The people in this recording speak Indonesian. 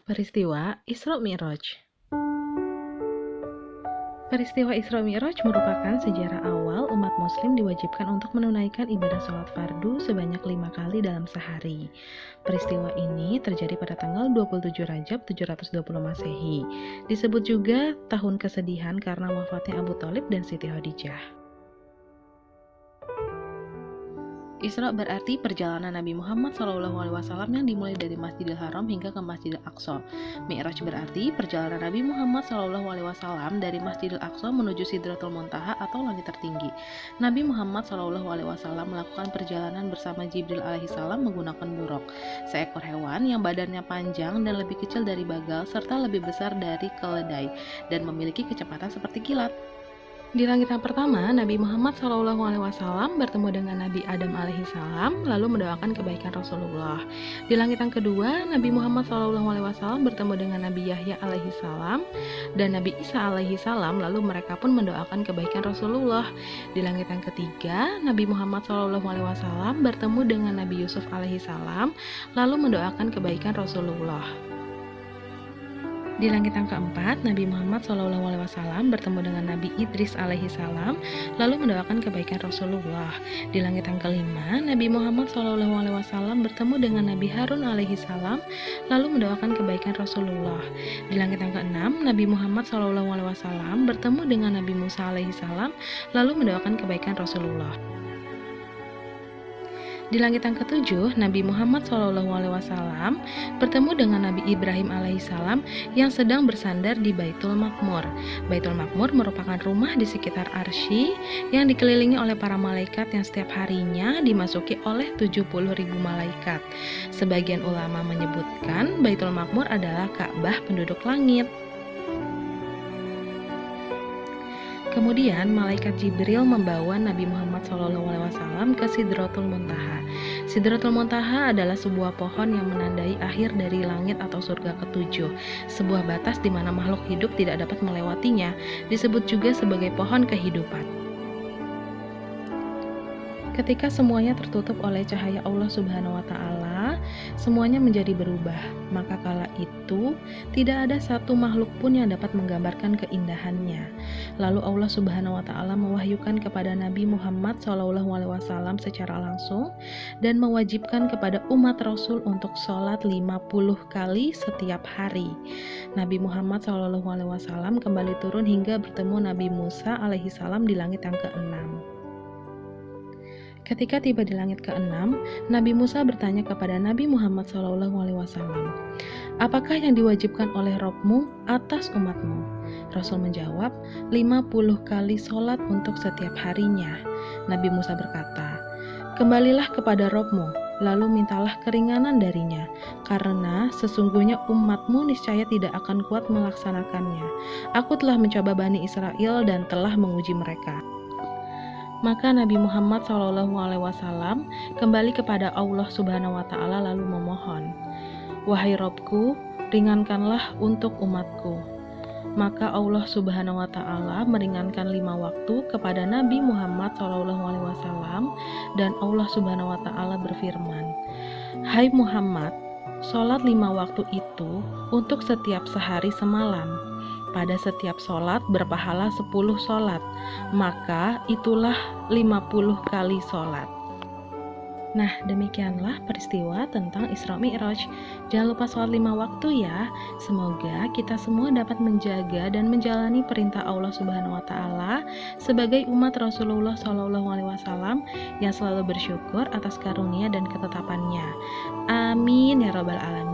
Peristiwa Isra Mi'raj. Peristiwa Isra Mi'raj merupakan sejarah awal umat muslim diwajibkan untuk menunaikan ibadah sholat fardu sebanyak 5 kali dalam sehari. Peristiwa ini terjadi pada tanggal 27 Rajab 720 Masehi. Disebut juga tahun kesedihan karena wafatnya Abu Thalib dan Siti Khadijah. Isra berarti perjalanan Nabi Muhammad SAW yang dimulai dari Masjidil Haram hingga ke Masjidil Aqsa. Mi'raj berarti perjalanan Nabi Muhammad SAW dari Masjidil Aqsa menuju Sidratul Muntaha atau langit tertinggi. Nabi Muhammad SAW melakukan perjalanan bersama Jibril alaihissalam menggunakan buraq, seekor hewan yang badannya panjang dan lebih kecil dari bagal serta lebih besar dari keledai dan memiliki kecepatan seperti kilat. Di langit yang pertama, Nabi Muhammad SAW bertemu dengan Nabi Adam alaihissalam lalu mendoakan kebaikan Rasulullah. Di langit yang kedua, Nabi Muhammad SAW bertemu dengan Nabi Yahya alaihissalam dan Nabi Isa alaihissalam lalu mereka pun mendoakan kebaikan Rasulullah. Di langit yang ketiga, Nabi Muhammad SAW bertemu dengan Nabi Yusuf alaihissalam lalu mendoakan kebaikan Rasulullah. Di langit yang keempat, Nabi Muhammad SAW bertemu dengan Nabi Idris alaihissalam lalu mendoakan kebaikan Rasulullah. Di langit yang kelima, Nabi Muhammad SAW bertemu dengan Nabi Harun alaihissalam lalu mendoakan kebaikan Rasulullah. Di langit yang keenam, Nabi Muhammad SAW bertemu dengan Nabi Musa alaihissalam lalu mendoakan kebaikan Rasulullah. Di langit yang ketujuh, Nabi Muhammad SAW bertemu dengan Nabi Ibrahim alaihissalam yang sedang bersandar di Baitul Maqmur. Baitul Maqmur merupakan rumah di sekitar Arsy yang dikelilingi oleh para malaikat yang setiap harinya dimasuki oleh 70.000 malaikat. Sebagian ulama menyebutkan Baitul Maqmur adalah Ka'bah penduduk langit. Kemudian malaikat Jibril membawa Nabi Muhammad SAW ke Sidratul Muntaha. Sidratul Muntaha adalah sebuah pohon yang menandai akhir dari langit atau surga ketujuh, sebuah batas di mana makhluk hidup tidak dapat melewatinya, disebut juga sebagai pohon kehidupan. Ketika semuanya tertutup oleh cahaya Allah Subhanahu wa Ta'ala, semuanya menjadi berubah. Maka kala itu tidak ada satu makhluk pun yang dapat menggambarkan keindahannya. Lalu Allah Subhanahu wa Ta'ala mewahyukan kepada Nabi Muhammad SAW secara langsung dan mewajibkan kepada umat Rasul untuk sholat 50 kali setiap hari. Nabi Muhammad SAW kembali turun hingga bertemu Nabi Musa alaihissalam di langit yang keenam. Ketika tiba di langit keenam, Nabi Musa bertanya kepada Nabi Muhammad SAW, "Apakah yang diwajibkan oleh Rabb-mu atas umatmu?" Rasul menjawab, 50 kali sholat untuk setiap harinya. Nabi Musa berkata, "Kembalilah kepada Rabb-mu, lalu mintalah keringanan darinya, karena sesungguhnya umatmu niscaya tidak akan kuat melaksanakannya. Aku telah mencoba Bani Israel dan telah menguji mereka." Maka Nabi Muhammad SAW kembali kepada Allah Subhanahu wa Ta'ala lalu memohon, "Wahai Rabbku, ringankanlah untuk umatku." Maka Allah Subhanahu wa Ta'ala meringankan 5 waktu kepada Nabi Muhammad SAW dan Allah Subhanahu wa Ta'ala berfirman, "Hai Muhammad, sholat 5 waktu itu untuk setiap sehari semalam. Pada setiap sholat berpahala 10 sholat, maka itulah 50 kali sholat." Nah, demikianlah peristiwa tentang Isra Mi'raj. Jangan lupa sholat 5 waktu ya. Semoga kita semua dapat menjaga dan menjalani perintah Allah Subhanahu wa Ta'ala sebagai umat Rasulullah SAW yang selalu bersyukur atas karunia dan ketetapannya. Amin ya rabbal alamin.